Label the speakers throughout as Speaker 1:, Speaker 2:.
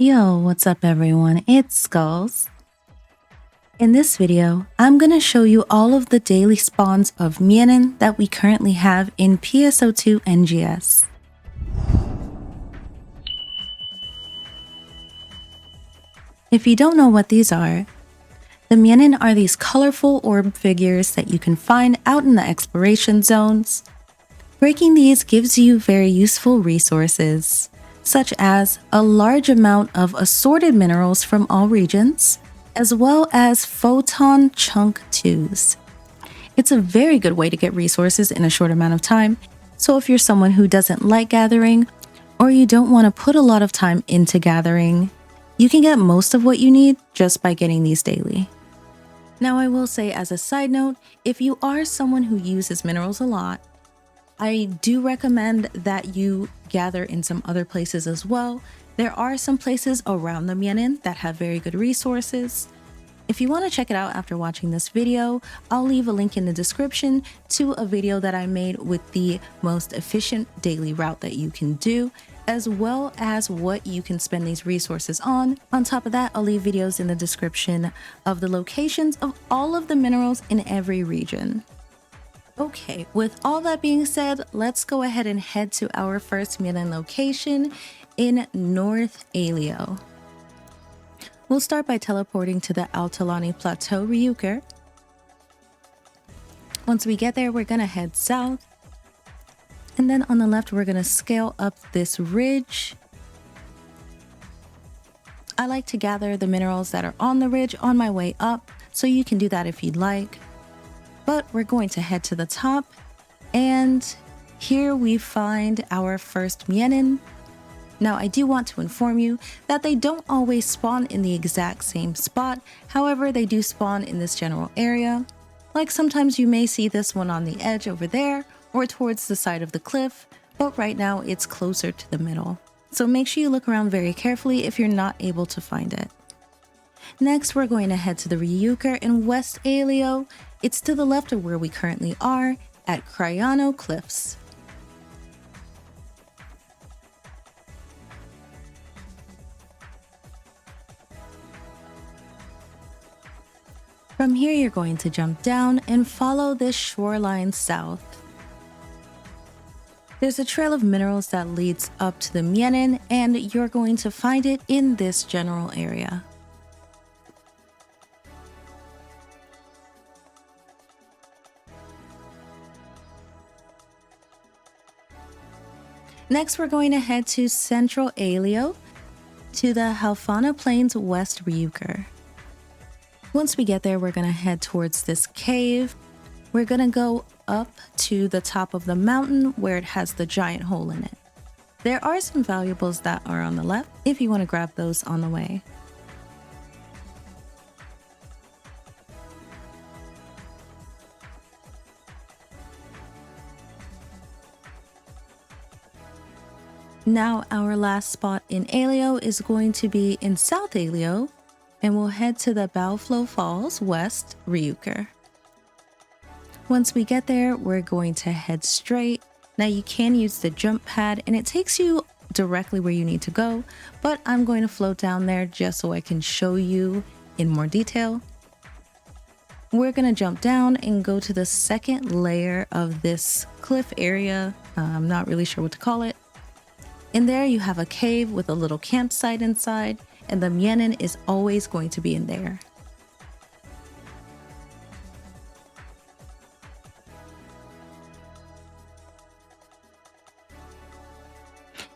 Speaker 1: Yo, what's up everyone? It's Skulls. In this video, I'm going to show you all of the daily spawns of Myenin that we currently have in PSO2 NGS. If you don't know what these are, the Myenin are these colorful orb figures that you can find out in the exploration zones. Breaking these gives you very useful resources, such as a large amount of assorted minerals from all regions, as well as photon chunk 2s. It's a very good way to get resources in a short amount of time, so if you're someone who doesn't like gathering, or you don't want to put a lot of time into gathering, you can get most of what you need just by getting these daily. Now I will say as a side note, if you are someone who uses minerals a lot, I do recommend that you gather in some other places as well. There are some places around the Myenin that have very good resources. If you want to check it out after watching this video, I'll leave a link in the description to a video that I made with the most efficient daily route that you can do, as well as what you can spend these resources on. On top of that, I'll leave videos in the description of the locations of all of the minerals in every region. Okay, with all that being said, let's go ahead and head to our first Myenin location in North Aelio. We'll start by teleporting to the Altalani Plateau Ryuker. Once we get there, we're gonna head south. And then on the left, we're gonna scale up this ridge. I like to gather the minerals that are on the ridge on my way up, so you can do that if you'd like. But we're going to head to the top, and here we find our first Myenin. Now I do want to inform you that they don't always spawn in the exact same spot, however they do spawn in this general area. Like sometimes you may see this one on the edge over there, or towards the side of the cliff, but right now it's closer to the middle. So make sure you look around very carefully if you're not able to find it. Next, we're going to head to the Ryuker in West Aelio. It's to the left of where we currently are, at Cryano Cliffs. From here, you're going to jump down and follow this shoreline south. There's a trail of minerals that leads up to the Myenin, and you're going to find it in this general area. Next, we're going to head to Central Aelio, to the Halfana Plains West Ryuker. Once we get there, we're going to head towards this cave. We're going to go up to the top of the mountain where it has the giant hole in it. There are some valuables that are on the left if you want to grab those on the way. Now our last spot in Aelio is going to be in South Aelio, and we'll head to the Bowflow Falls West Ryuker. Once we get there, we're going to head straight. Now you can use the jump pad and it takes you directly where you need to go, but I'm going to float down there just so I can show you in more detail. We're going to jump down and go to the second layer of this cliff area. I'm not really sure what to call it. In there you have a cave with a little campsite inside, and the Myenin is always going to be in there.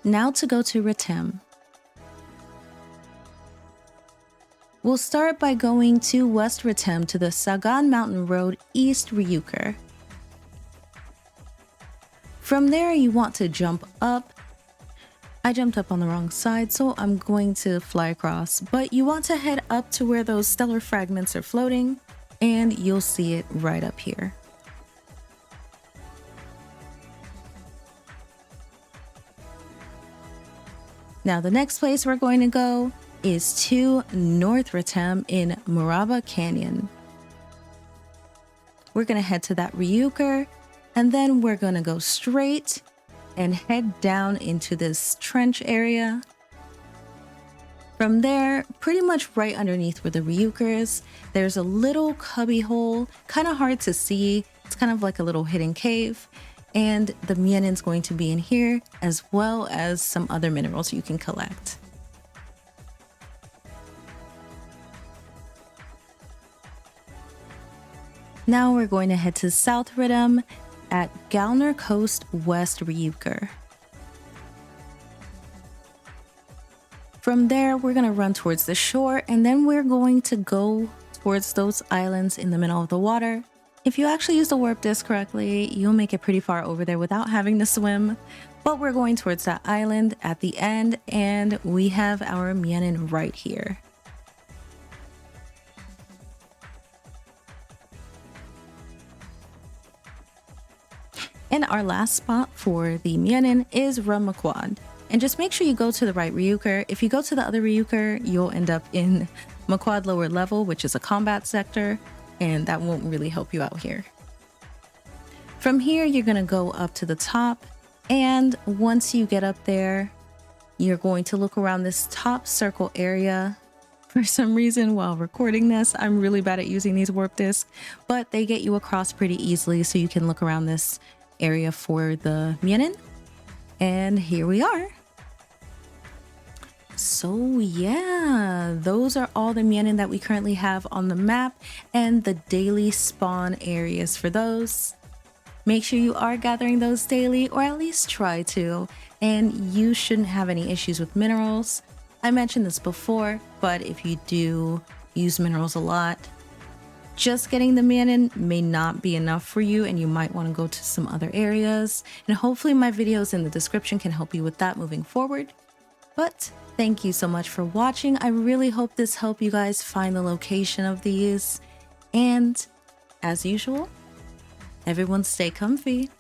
Speaker 1: Now to go to Retem. We'll start by going to West Retem to the Sagan Mountain Road East Ryuker. From there you want to jump up. I jumped up on the wrong side, so I'm going to fly across, but you want to head up to where those stellar fragments are floating, and you'll see it right up here. Now the next place we're going to go is to North Retem in Muraba Canyon. We're going to head to that Ryuker, and then we're going to go straight and head down into this trench area. From there, pretty much right underneath where the Ryuker is, there's a little cubby hole, kind of hard to see. It's kind of like a little hidden cave. And the Myenin's going to be in here, as well as some other minerals you can collect. Now we're going to head to South Retem at Gallner Coast West Ryuker. From there, we're going to run towards the shore, and then we're going to go towards those islands in the middle of the water. If you actually use the warp disc correctly, you'll make it pretty far over there without having to swim. But we're going towards that island at the end, and we have our Myenin right here. And our last spot for the Myenin is Ramaquad. And just make sure you go to the right Ryuker. If you go to the other Ryuker, you'll end up in Maquad lower level, which is a combat sector, and that won't really help you out here. From here, you're going to go up to the top, and once you get up there, you're going to look around this top circle area. For some reason, while recording this, I'm really bad at using these warp discs, but they get you across pretty easily, so you can look around this area for the Myenin. And here we are. So yeah, those are all the Myenin that we currently have on the map and the daily spawn areas for those. Make sure you are gathering those daily, or at least try to, and you shouldn't have any issues with minerals. I mentioned this before, but if you do use minerals a lot, just getting the Myenin may not be enough for you, and you might want to go to some other areas. And hopefully my videos in the description can help you with that moving forward. But thank you so much for watching. I really hope this helped you guys find the location of these. And as usual, everyone stay comfy.